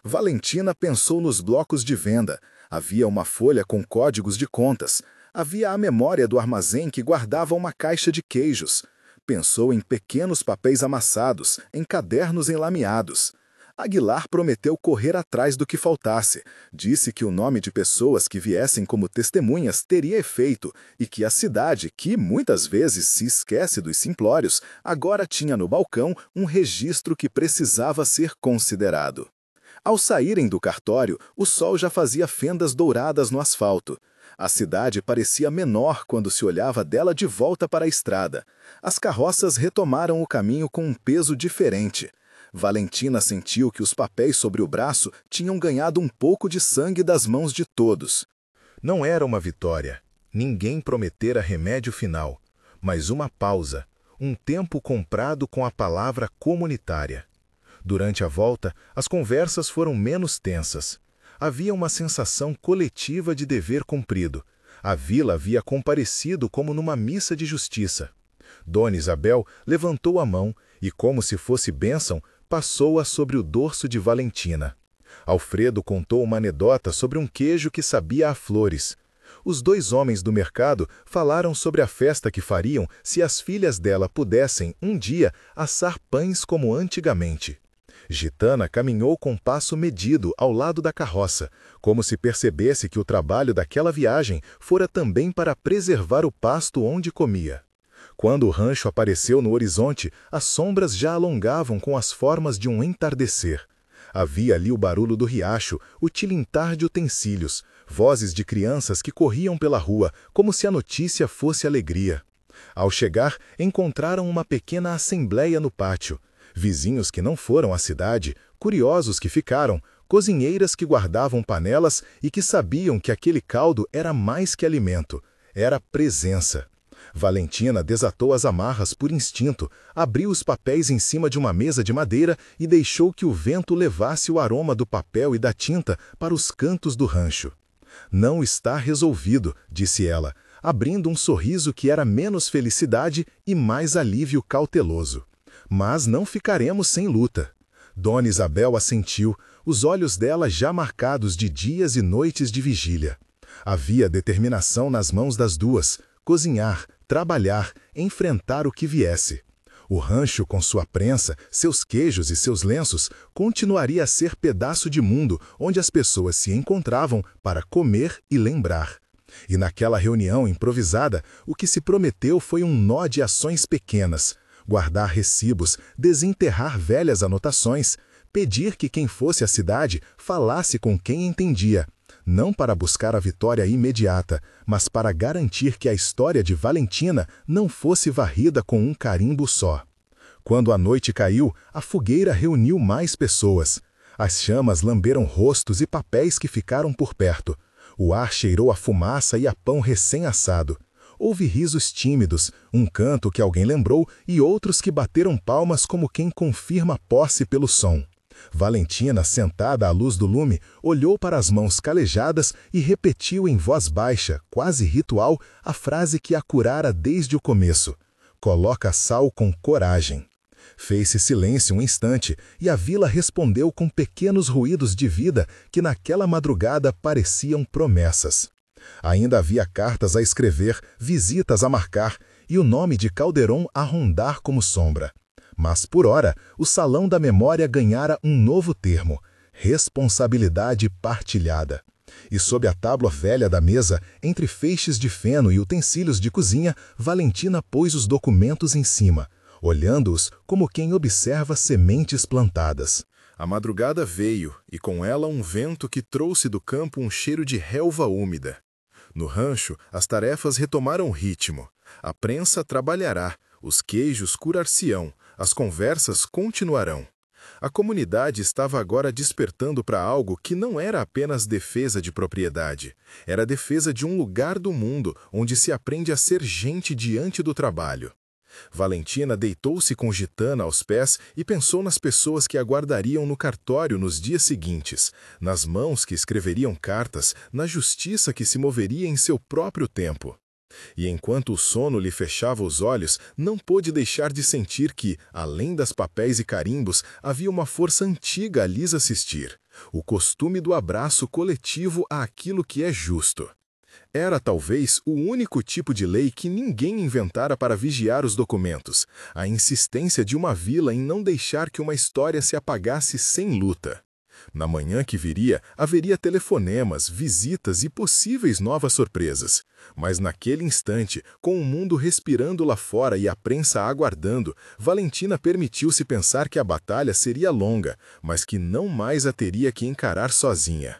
Valentina pensou nos blocos de venda. Havia uma folha com códigos de contas. Havia a memória do armazém que guardava uma caixa de queijos. Pensou em pequenos papéis amassados, em cadernos enlameados. Aguilar prometeu correr atrás do que faltasse. Disse que o nome de pessoas que viessem como testemunhas teria efeito e que a cidade, que muitas vezes se esquece dos simplórios, agora tinha no balcão um registro que precisava ser considerado. Ao saírem do cartório, o sol já fazia fendas douradas no asfalto. A cidade parecia menor quando se olhava dela de volta para a estrada. As carroças retomaram o caminho com um peso diferente. Valentina sentiu que os papéis sobre o braço tinham ganhado um pouco de sangue das mãos de todos. Não era uma vitória. Ninguém prometera remédio final, mas uma pausa, um tempo comprado com a palavra comunitária. Durante a volta, as conversas foram menos tensas. Havia uma sensação coletiva de dever cumprido. A vila havia comparecido como numa missa de justiça. Dona Isabel levantou a mão e, como se fosse bênção, passou-a sobre o dorso de Valentina. Alfredo contou uma anedota sobre um queijo que sabia a flores. Os dois homens do mercado falaram sobre a festa que fariam se as filhas dela pudessem, um dia, assar pães como antigamente. Gitana caminhou com passo medido ao lado da carroça, como se percebesse que o trabalho daquela viagem fora também para preservar o pasto onde comia. Quando o rancho apareceu no horizonte, as sombras já alongavam com as formas de um entardecer. Havia ali o barulho do riacho, o tilintar de utensílios, vozes de crianças que corriam pela rua, como se a notícia fosse alegria. Ao chegar, encontraram uma pequena assembleia no pátio. Vizinhos que não foram à cidade, curiosos que ficaram, cozinheiras que guardavam panelas e que sabiam que aquele caldo era mais que alimento, era presença. Valentina desatou as amarras por instinto, abriu os papéis em cima de uma mesa de madeira e deixou que o vento levasse o aroma do papel e da tinta para os cantos do rancho. Não está resolvido, disse ela, abrindo um sorriso que era menos felicidade e mais alívio cauteloso. Mas não ficaremos sem luta. Dona Isabel assentiu, os olhos dela já marcados de dias e noites de vigília. Havia determinação nas mãos das duas, cozinhar, trabalhar, enfrentar o que viesse. O rancho, com sua prensa, seus queijos e seus lenços, continuaria a ser pedaço de mundo onde as pessoas se encontravam para comer e lembrar. E naquela reunião improvisada, o que se prometeu foi um nó de ações pequenas, guardar recibos, desenterrar velhas anotações, pedir que quem fosse à cidade falasse com quem entendia, não para buscar a vitória imediata, mas para garantir que a história de Valentina não fosse varrida com um carimbo só. Quando a noite caiu, a fogueira reuniu mais pessoas. As chamas lamberam rostos e papéis que ficaram por perto. O ar cheirou a fumaça e a pão recém-assado. Houve risos tímidos, um canto que alguém lembrou e outros que bateram palmas como quem confirma a posse pelo som. Valentina, sentada à luz do lume, olhou para as mãos calejadas e repetiu em voz baixa, quase ritual, a frase que a curara desde o começo. coloca sal com coragem. Fez-se silêncio um instante e a vila respondeu com pequenos ruídos de vida que naquela madrugada pareciam promessas. Ainda havia cartas a escrever, visitas a marcar e o nome de Calderon a rondar como sombra. Mas, por ora, o salão da memória ganhara um novo termo: responsabilidade partilhada. E sob a tábua velha da mesa, entre feixes de feno e utensílios de cozinha, Valentina pôs os documentos em cima, olhando-os como quem observa sementes plantadas. A madrugada veio, e com ela um vento que trouxe do campo um cheiro de relva úmida. No rancho, as tarefas retomaram ritmo. A prensa trabalhará, os queijos curar-se-ão, as conversas continuarão. A comunidade estava agora despertando para algo que não era apenas defesa de propriedade. Era defesa de um lugar do mundo onde se aprende a ser gente diante do trabalho. Valentina deitou-se com Gitana aos pés e pensou nas pessoas que aguardariam no cartório nos dias seguintes, nas mãos que escreveriam cartas, na justiça que se moveria em seu próprio tempo. E enquanto o sono lhe fechava os olhos, não pôde deixar de sentir que, além das papéis e carimbos, havia uma força antiga a lhes assistir: o costume do abraço coletivo àquilo que é justo. Era talvez o único tipo de lei que ninguém inventara para vigiar os documentos, a insistência de uma vila em não deixar que uma história se apagasse sem luta. Na manhã que viria, haveria telefonemas, visitas e possíveis novas surpresas. Mas naquele instante, com o mundo respirando lá fora e a prensa aguardando, Valentina permitiu-se pensar que a batalha seria longa, mas que não mais a teria que encarar sozinha.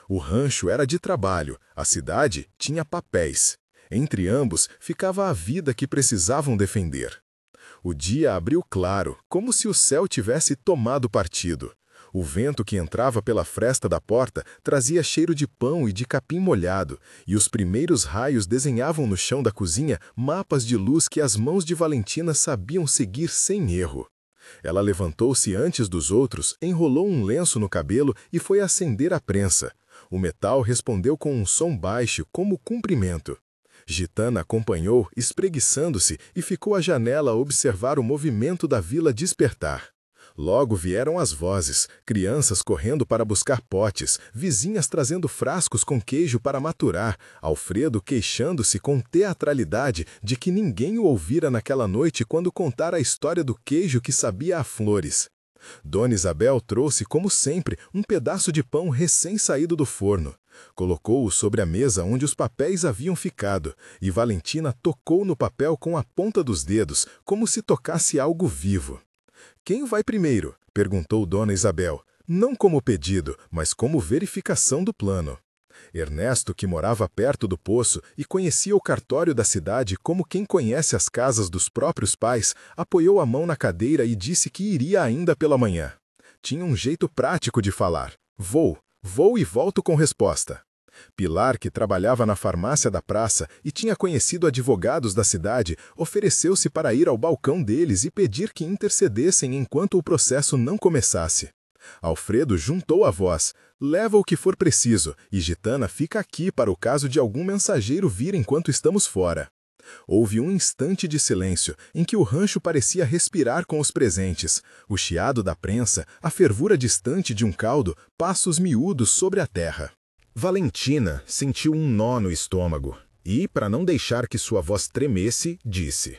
O rancho era de trabalho, a cidade tinha papéis. Entre ambos ficava a vida que precisavam defender. O dia abriu claro, como se o céu tivesse tomado partido. O vento que entrava pela fresta da porta trazia cheiro de pão e de capim molhado, e os primeiros raios desenhavam no chão da cozinha mapas de luz que as mãos de Valentina sabiam seguir sem erro. Ela levantou-se antes dos outros, enrolou um lenço no cabelo e foi acender a prensa. O metal respondeu com um som baixo, como cumprimento. Gitana acompanhou, espreguiçando-se, e ficou à janela a observar o movimento da vila despertar. Logo vieram as vozes, crianças correndo para buscar potes, vizinhas trazendo frascos com queijo para maturar, Alfredo queixando-se com teatralidade de que ninguém o ouvira naquela noite quando contara a história do queijo que sabia a flores. Dona Isabel trouxe, como sempre, um pedaço de pão recém-saído do forno. Colocou-o sobre a mesa onde os papéis haviam ficado, e Valentina tocou no papel com a ponta dos dedos, como se tocasse algo vivo. «Quem vai primeiro?» perguntou Dona Isabel, não como pedido, mas como verificação do plano. Ernesto, que morava perto do poço e conhecia o cartório da cidade como quem conhece as casas dos próprios pais, apoiou a mão na cadeira e disse que iria ainda pela manhã. Tinha um jeito prático de falar. Vou e volto com resposta. Pilar, que trabalhava na farmácia da praça e tinha conhecido advogados da cidade, ofereceu-se para ir ao balcão deles e pedir que intercedessem enquanto o processo não começasse. Alfredo juntou a voz: leva o que for preciso, e Gitana fica aqui para o caso de algum mensageiro vir enquanto estamos fora. Houve um instante de silêncio, em que o rancho parecia respirar com os presentes. O chiado da prensa, a fervura distante de um caldo, passos miúdos sobre a terra. Valentina sentiu um nó no estômago e, para não deixar que sua voz tremesse, disse: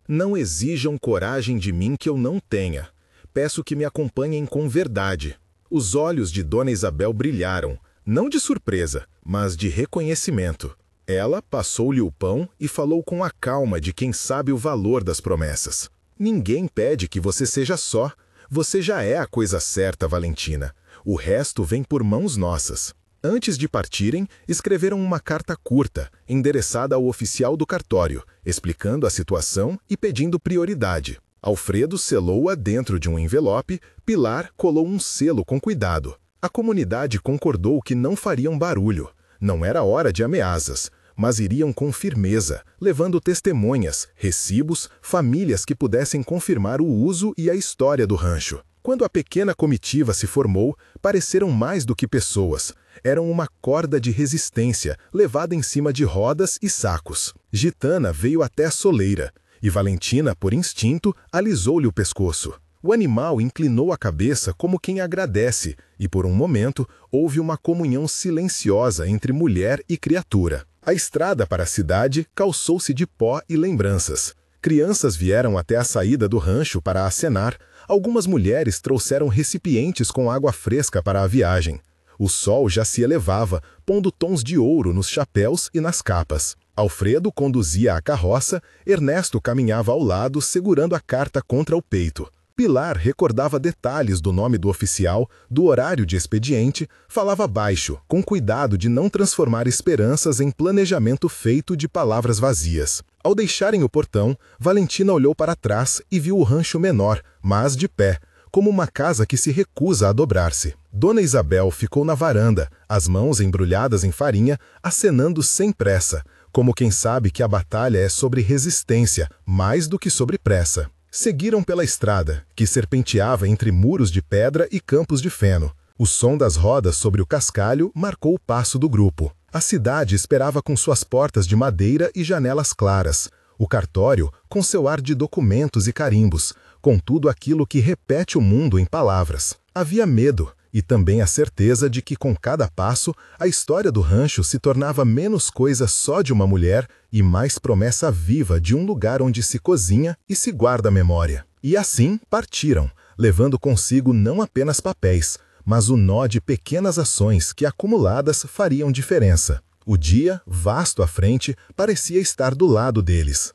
não exijam coragem de mim que eu não tenha. Peço que me acompanhem com verdade. Os olhos de Dona Isabel brilharam, não de surpresa, mas de reconhecimento. Ela passou-lhe o pão e falou com a calma de quem sabe o valor das promessas. Ninguém pede que você seja só. Você já é a coisa certa, Valentina. O resto vem por mãos nossas. Antes de partirem, escreveram uma carta curta, endereçada ao oficial do cartório, explicando a situação e pedindo prioridade. Alfredo selou-a dentro de um envelope, Pilar colou um selo com cuidado. A comunidade concordou que não fariam barulho. Não era hora de ameaças, mas iriam com firmeza, levando testemunhas, recibos, famílias que pudessem confirmar o uso e a história do rancho. Quando a pequena comitiva se formou, pareceram mais do que pessoas. Eram uma corda de resistência, levada em cima de rodas e sacos. Gitana veio até a soleira. e Valentina, por instinto, alisou-lhe o pescoço. O animal inclinou a cabeça como quem agradece, e por um momento houve uma comunhão silenciosa entre mulher e criatura. A estrada para a cidade calçou-se de pó e lembranças. Crianças vieram até a saída do rancho para acenar. Algumas mulheres trouxeram recipientes com água fresca para a viagem. O sol já se elevava, pondo tons de ouro nos chapéus e nas capas. Alfredo conduzia a carroça, Ernesto caminhava ao lado, segurando a carta contra o peito. Pilar recordava detalhes do nome do oficial, do horário de expediente, falava baixo, com cuidado de não transformar esperanças em planejamento feito de palavras vazias. Ao deixarem o portão, Valentina olhou para trás e viu o rancho menor, mas de pé, como uma casa que se recusa a dobrar-se. Dona Isabel ficou na varanda, as mãos embrulhadas em farinha, acenando sem pressa, como quem sabe que a batalha é sobre resistência, mais do que sobre pressa. Seguiram pela estrada, que serpenteava entre muros de pedra e campos de feno. O som das rodas sobre o cascalho marcou o passo do grupo. A cidade esperava com suas portas de madeira e janelas claras. O cartório, com seu ar de documentos e carimbos, com tudo aquilo que repete o mundo em palavras. Havia medo, e também a certeza de que com cada passo, a história do rancho se tornava menos coisa só de uma mulher e mais promessa viva de um lugar onde se cozinha e se guarda a memória. E assim partiram, levando consigo não apenas papéis, mas o nó de pequenas ações que acumuladas fariam diferença. O dia, vasto à frente, parecia estar do lado deles.